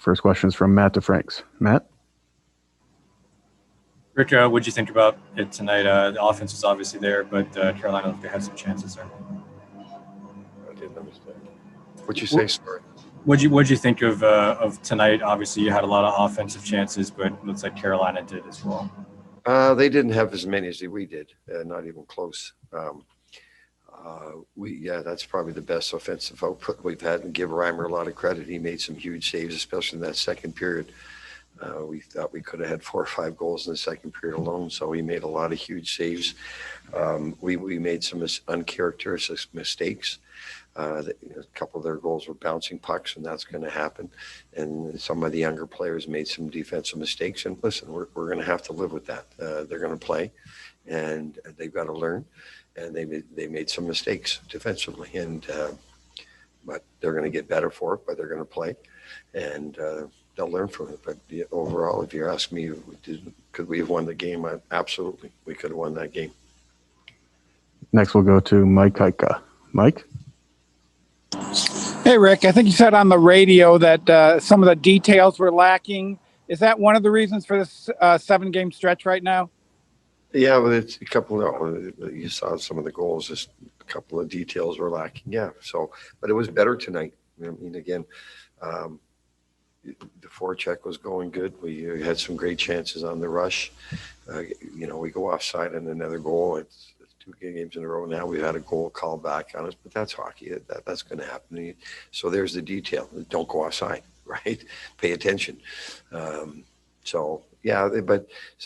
First question is from Matt DeFranks. Matt? Rick, what did you think about it tonight? The offense was obviously there, but Carolina looked to have some chances there. I didn't understand. What'd you say, sorry? What'd you think of tonight? Obviously, you had a lot of offensive chances, but it looks like Carolina did as well. They didn't have as many as we did, not even close. That's probably the best offensive output we've had, and give Reimer a lot of credit. He made some huge saves, especially in that second period. We thought we could have had 4 or 5 goals in the second period alone, so he made a lot of huge saves. We made some uncharacteristic mistakes. A couple of their goals were bouncing pucks, and that's going to happen. And some of the younger players made some defensive mistakes. And listen, we're going to have to live with that. They're going to play, and they've got to learn. And they made some mistakes defensively, but they're going to get better for it. But they're going to play, and they'll learn from it. But overall, if you ask me, could we have won the game? Absolutely, we could have won that game. Next, we'll go to Mike Heika. Mike? Hey, Rick, I think you said on the radio that some of the details were lacking. Is that one of the reasons for this 7-game stretch right now? Yeah, but it's a couple of, you saw some of the goals, just a couple of details were lacking. Yeah, but it was better tonight. I mean, again, the forecheck was going good. We had some great chances on the rush. We go offside and another goal. It's 2 games in a row now. We've had a goal called back on us, but that's hockey. That's going to happen. So there's the detail. Don't go offside, right? Pay attention. But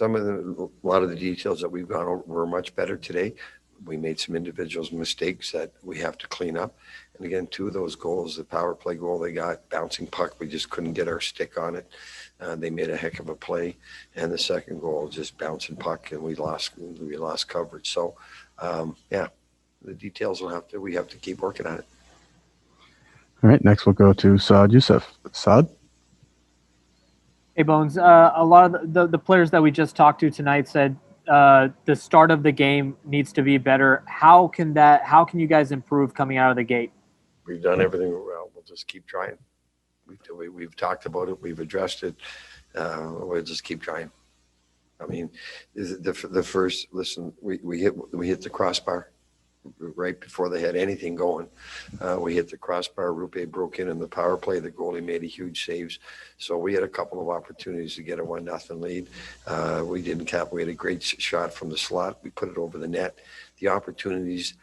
a lot of the details that we've gone over were much better today. We made some individual mistakes that we have to clean up. And again, 2 of those goals, the power play goal they got, bouncing puck, we just couldn't get our stick on it. They made a heck of a play. And the second goal, just bouncing puck, and we lost coverage. So, the details we have to keep working on it. All right, next we'll go to Saad Youssef. Saad? Hey, Bones. A lot of the players that we just talked to tonight said the start of the game needs to be better. How can you guys improve coming out of the gate? We've done everything well. We'll just keep trying. We've talked about it. We've addressed it. We'll just keep trying. I mean, the first, listen, we hit the crossbar right before they had anything going. We hit the crossbar. Rupe broke in the power play. The goalie made a huge saves. So we had a couple of opportunities to get a 1-0 lead. We didn't cap. We had a great shot from the slot. We put it over the net. The opportunities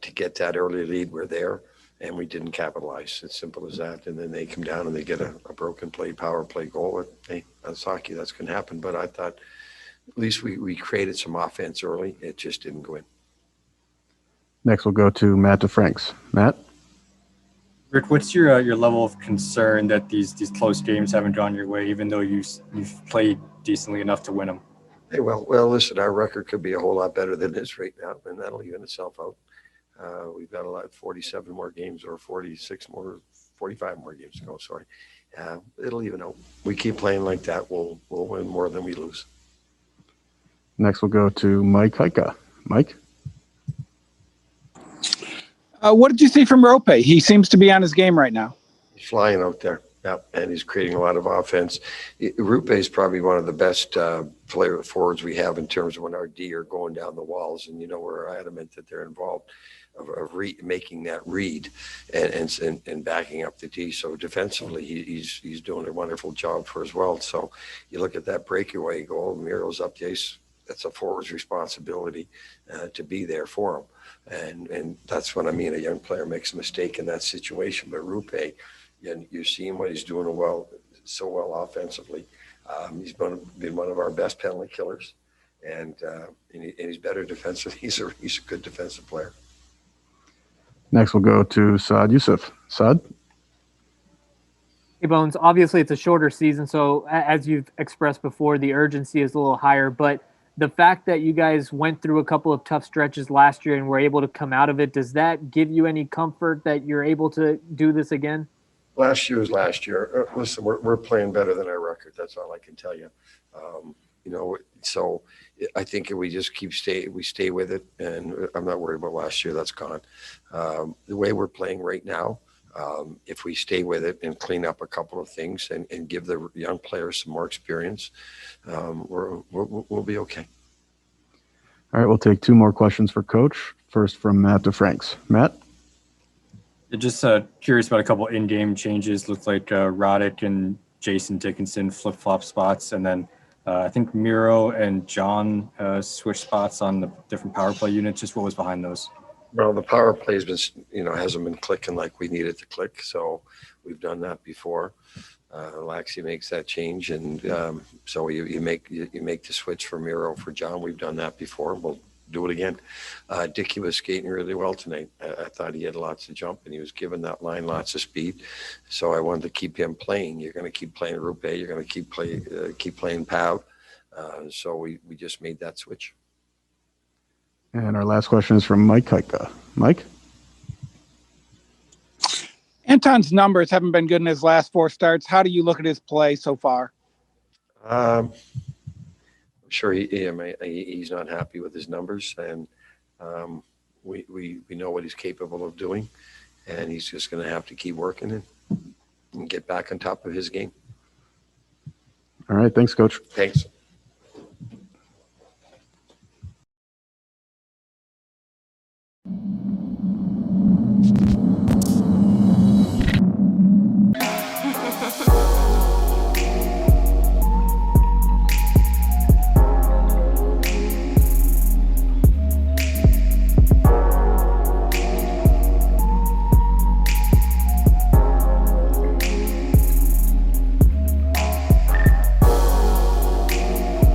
to get that early lead were there, and we didn't capitalize. It's simple as that. And then they come down and they get a broken play, power play goal. Hey, that's hockey. That's going to happen. But I thought at least we created some offense early. It just didn't go in. Next, we'll go to Matt DeFranks. Matt? Rick, what's your level of concern that these close games haven't gone your way, even though you've played decently enough to win them? Hey, well, listen, our record could be a whole lot better than this right now, and that'll even itself out. We've got 47 more games or 45 more games to go, sorry. It'll even out. We keep playing like that, we'll win more than we lose. Next, we'll go to Mike Heika. Mike? What did you see from Rope? He seems to be on his game right now. He's flying out there, and he's creating a lot of offense. Rupe is probably one of the best player forwards we have in terms of when our D are going down the walls, and we're adamant that they're involved of making that read and backing up the D. So defensively, he's doing a wonderful job for as well. So you look at that breakaway goal, Miro's up the ice. That's a forward's responsibility to be there for him. And that's what I mean. A young player makes a mistake in that situation. But Rupe, you're seeing what he's doing so well offensively. He's been one of our best penalty killers, and he's better defensively. He's a good defensive player. Next, we'll go to Saad Youssef. Saad? Hey, Bones. Obviously, it's a shorter season, so as you've expressed before, the urgency is a little higher. But the fact that you guys went through a couple of tough stretches last year and were able to come out of it, does that give you any comfort that you're able to do this again? Last year was last year. Listen, we're playing better than our record. That's all I can tell you. So I think if we just stay with it, and I'm not worried about last year. That's gone. The way we're playing right now, If we stay with it and clean up a couple of things and give the young players some more experience, we'll be okay. All right, we'll take 2 more questions for Coach. First from Matt DeFranks. Matt? Just curious about a couple in-game changes. Looked like Roddick and Jason Dickinson flip-flop spots, and then I think Miro and John switched spots on the different power play units. Just what was behind those? Well, the power play has been, hasn't been clicking like we need it to click. So we've done that before. Laxi makes that change, and so you make the switch for Miro for John. We've done that before. We'll do it again. Dickey was skating really well tonight. I thought he had lots of jump, and he was giving that line lots of speed. So I wanted to keep him playing. You're going to keep playing Rupe. You're going to keep playing Pav. So we just made that switch. And our last question is from Mike Kaika. Mike? Anton's numbers haven't been good in his last 4 starts. How do you look at his play so far? I'm sure he's not happy with his numbers, and we know what he's capable of doing, and he's just going to have to keep working and get back on top of his game. All right, thanks, Coach. Thanks.